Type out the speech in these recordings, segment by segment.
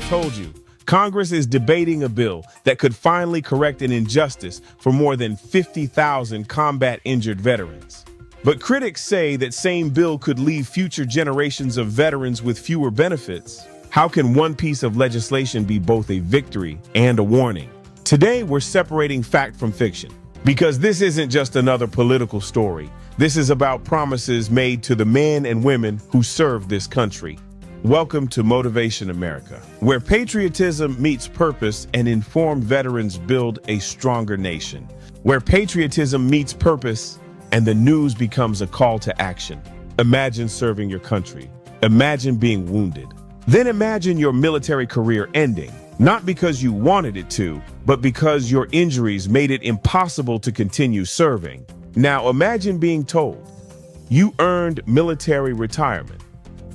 told you, Congress is debating a bill that could finally correct an injustice for more than 50,000 combat-injured veterans. But critics say that same bill could leave future generations of veterans with fewer benefits. How can one piece of legislation be both a victory and a warning? Today, we're separating fact from fiction, because this isn't just another political story. This is about promises made to the men and women who serve this country. Welcome to Motivation America, where patriotism meets purpose and informed veterans build a stronger nation. Where patriotism meets purpose and the news becomes a call to action. Imagine serving your country. Imagine being wounded. Then imagine your military career ending, not because you wanted it to, but because your injuries made it impossible to continue serving. Now imagine being told you earned military retirement,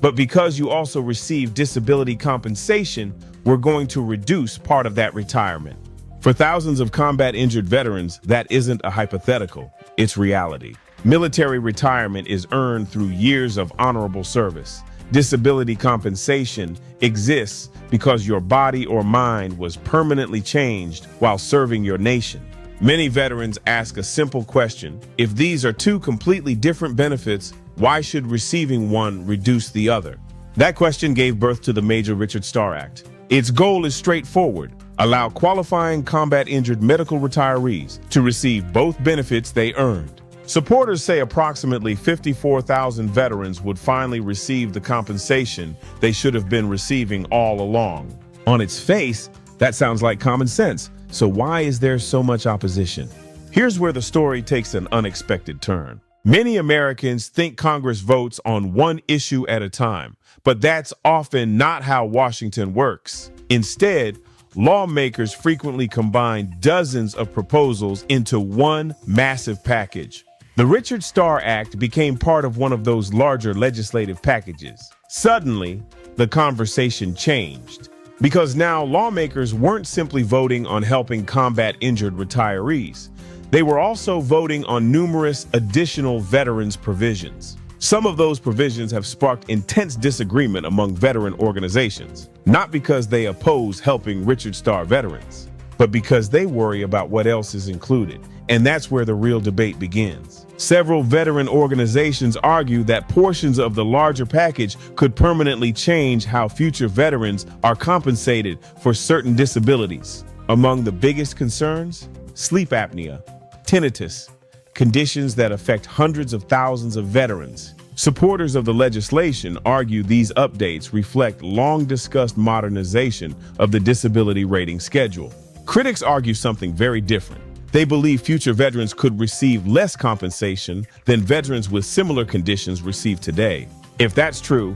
but because you also received disability compensation, we're going to reduce part of that retirement. For thousands of combat-injured veterans, that isn't a hypothetical, it's reality. Military retirement is earned through years of honorable service. Disability compensation exists because your body or mind was permanently changed while serving your nation. Many veterans ask a simple question: if these are two completely different benefits, why should receiving one reduce the other? That question gave birth to the Major Richard Starr Act. Its goal is straightforward: allow qualifying combat-injured medical retirees to receive both benefits they earned. Supporters say approximately 54,000 veterans would finally receive the compensation they should have been receiving all along. On its face, that sounds like common sense. So why is there so much opposition? Here's where the story takes an unexpected turn. Many Americans think Congress votes on one issue at a time, but that's often not how Washington works. Instead, lawmakers frequently combine dozens of proposals into one massive package. The Richard Starr Act became part of one of those larger legislative packages. Suddenly, the conversation changed, because now lawmakers weren't simply voting on helping combat-injured retirees. They were also voting on numerous additional veterans provisions. Some of those provisions have sparked intense disagreement among veteran organizations, not because they oppose helping Richard Starr veterans, but because they worry about what else is included. And that's where the real debate begins. Several veteran organizations argue that portions of the larger package could permanently change how future veterans are compensated for certain disabilities. Among the biggest concerns, sleep apnea, tinnitus, conditions that affect hundreds of thousands of veterans. Supporters of the legislation argue these updates reflect long-discussed modernization of the disability rating schedule. Critics argue something very different. They believe future veterans could receive less compensation than veterans with similar conditions receive today. If that's true,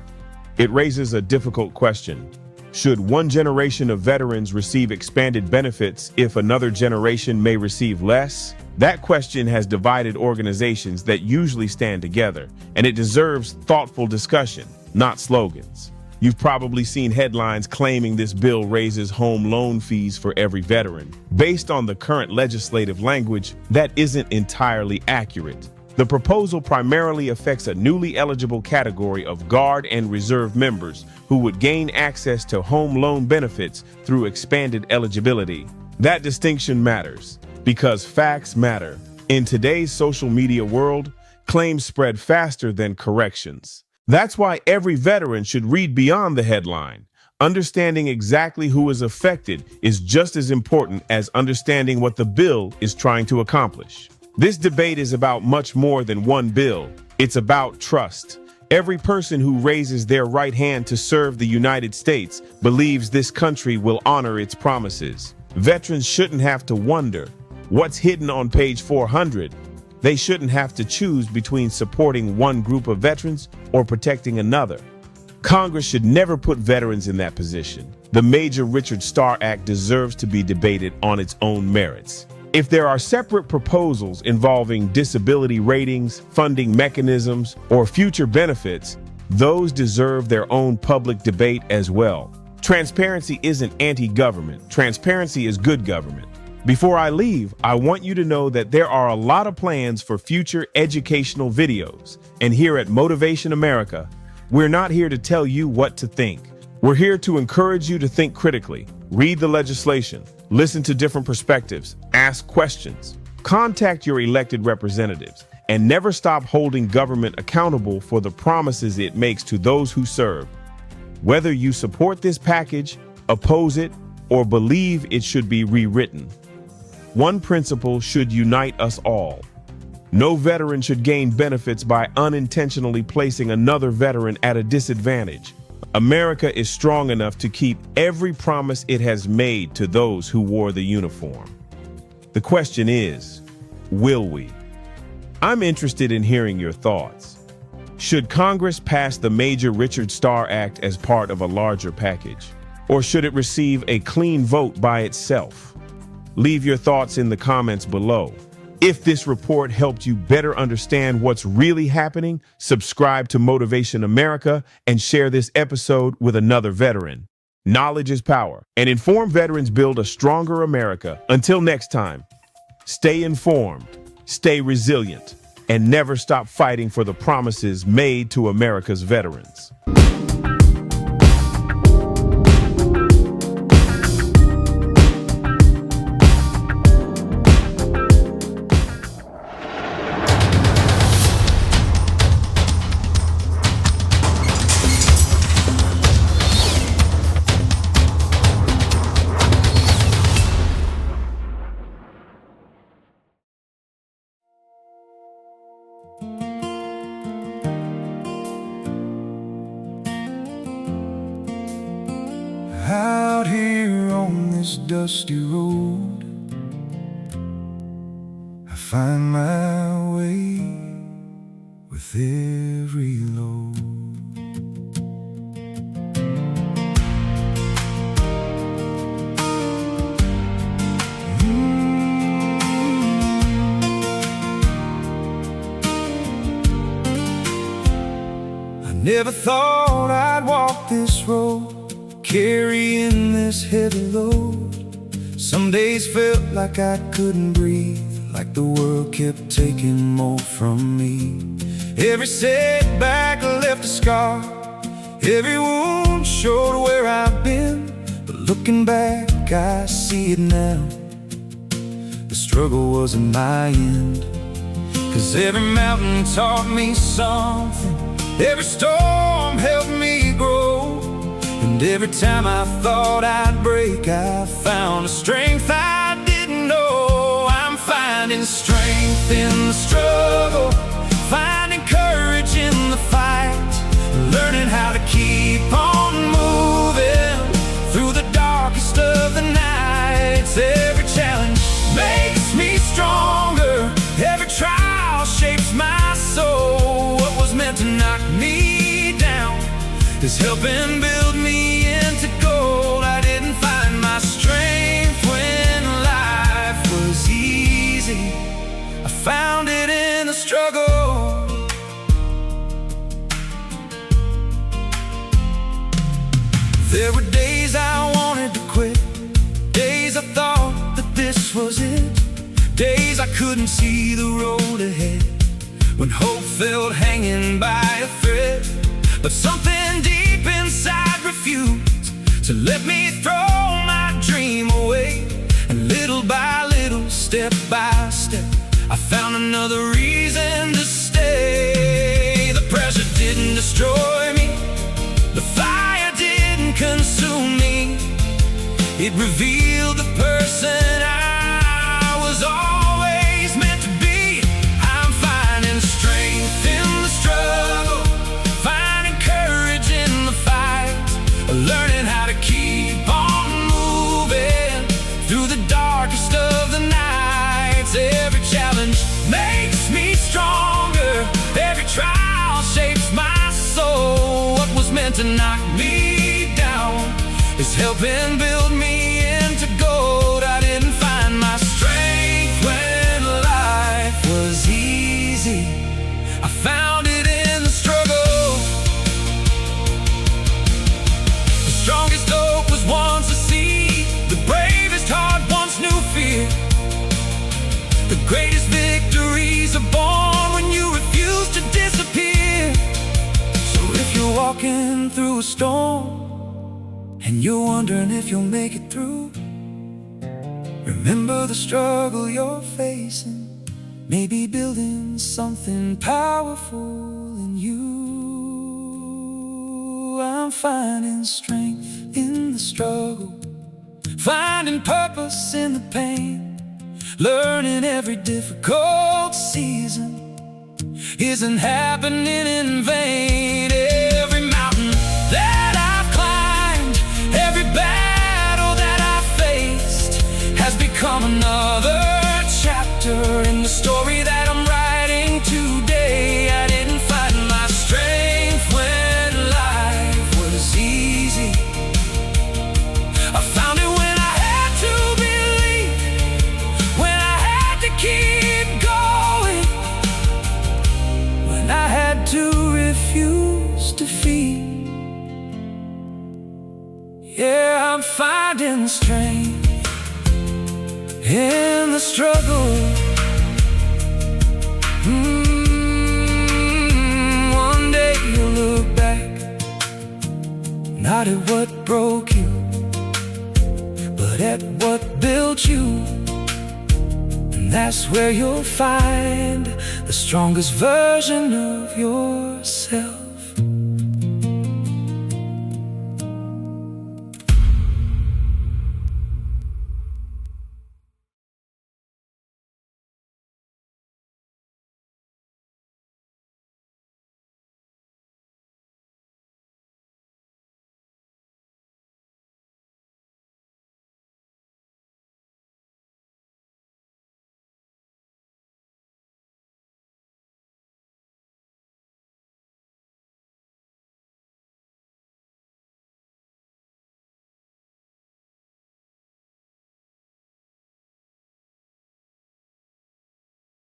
it raises a difficult question. Should one generation of veterans receive expanded benefits if another generation may receive less? That question has divided organizations that usually stand together, and it deserves thoughtful discussion, not slogans. You've probably seen headlines claiming this bill raises home loan fees for every veteran. Based on the current legislative language, that isn't entirely accurate. The proposal primarily affects a newly eligible category of Guard and Reserve members who would gain access to home loan benefits through expanded eligibility. That distinction matters because facts matter. In today's social media world, claims spread faster than corrections. That's why every veteran should read beyond the headline. Understanding exactly who is affected is just as important as understanding what the bill is trying to accomplish. This debate is about much more than one bill. It's about trust. Every person who raises their right hand to serve the United States believes this country will honor its promises. Veterans shouldn't have to wonder what's hidden on page 400. They shouldn't have to choose between supporting one group of veterans or protecting another. Congress should never put veterans in that position. The Major Richard Starr Act deserves to be debated on its own merits. If there are separate proposals involving disability ratings, funding mechanisms, or future benefits, those deserve their own public debate as well. Transparency isn't anti-government. Transparency is good government. Before I leave, I want you to know that there are a lot of plans for future educational videos. And here at Motivation America, we're not here to tell you what to think. We're here to encourage you to think critically, read the legislation, listen to different perspectives, ask questions, contact your elected representatives, and never stop holding government accountable for the promises it makes to those who serve. Whether you support this package, oppose it, or believe it should be rewritten, one principle should unite us all. No veteran should gain benefits by unintentionally placing another veteran at a disadvantage. America is strong enough to keep every promise it has made to those who wore the uniform. The question is, will we? I'm interested in hearing your thoughts. Should Congress pass the Major Richard Starr Act as part of a larger package? Or should it receive a clean vote by itself? Leave your thoughts in the comments below. If this report helped you better understand what's really happening, subscribe to Motivation America and share this episode with another veteran. Knowledge is power, and informed veterans build a stronger America. Until next time, stay informed, stay resilient, and never stop fighting for the promises made to America's veterans. Out here on this dusty road, I find my way with every load. I never thought I'd walk this road, carrying this heavy load. Some days felt like I couldn't breathe, like the world kept taking more from me. Every setback left a scar, every wound showed where I've been. But looking back, I see it now. The struggle wasn't my end, 'cause every mountain taught me something, every storm helped me grow. And every time I thought I'd break, I found a strength I didn't know. I'm finding strength in the struggle, finding courage in the fight, learning how to keep on moving through the darkest of the nights. Every challenge makes me stronger, every trial shapes my soul. What was meant to knock me down is helping build me into gold. I didn't find my strength when life was easy, I found it in the struggle. There were days I wanted to quit, days I thought that this was it, days I couldn't see the road ahead, when hope felt hanging by a thread. But something deep inside refused to let me throw my dream away. And little by little, step by step, I found another reason to stay. The pressure didn't destroy me, the fire didn't consume me. It revealed the person I was always meant to be. I'm finding strength in the struggle, learning how to keep on moving through the darkest of the nights. Every challenge makes me stronger, every trial shapes my soul. What was meant to knock me down is helping build me into gold. I didn't find my strength when life was easy, I found it in the struggle. Strongest hope was once a seed, the bravest heart once knew fear. The greatest victories are born when you refuse to disappear. So if you're walking through a storm, and you're wondering if you'll make it through. Remember the struggle you're facing, maybe building something powerful in you. I'm finding strength in the struggle, finding purpose in the pain, learning every difficult season isn't happening in vain. Every mountain that I've climbed, every battle that I've faced has become another chapter in the story that I'm writing today. I didn't find my strength when life was easy. I found it when I had to believe, when I had to keep going, when I had to refuse defeat. Yeah, I'm finding strength in the struggle. One day you'll look back, not at what broke you, but at what built you. And that's where you'll find the strongest version of yourself.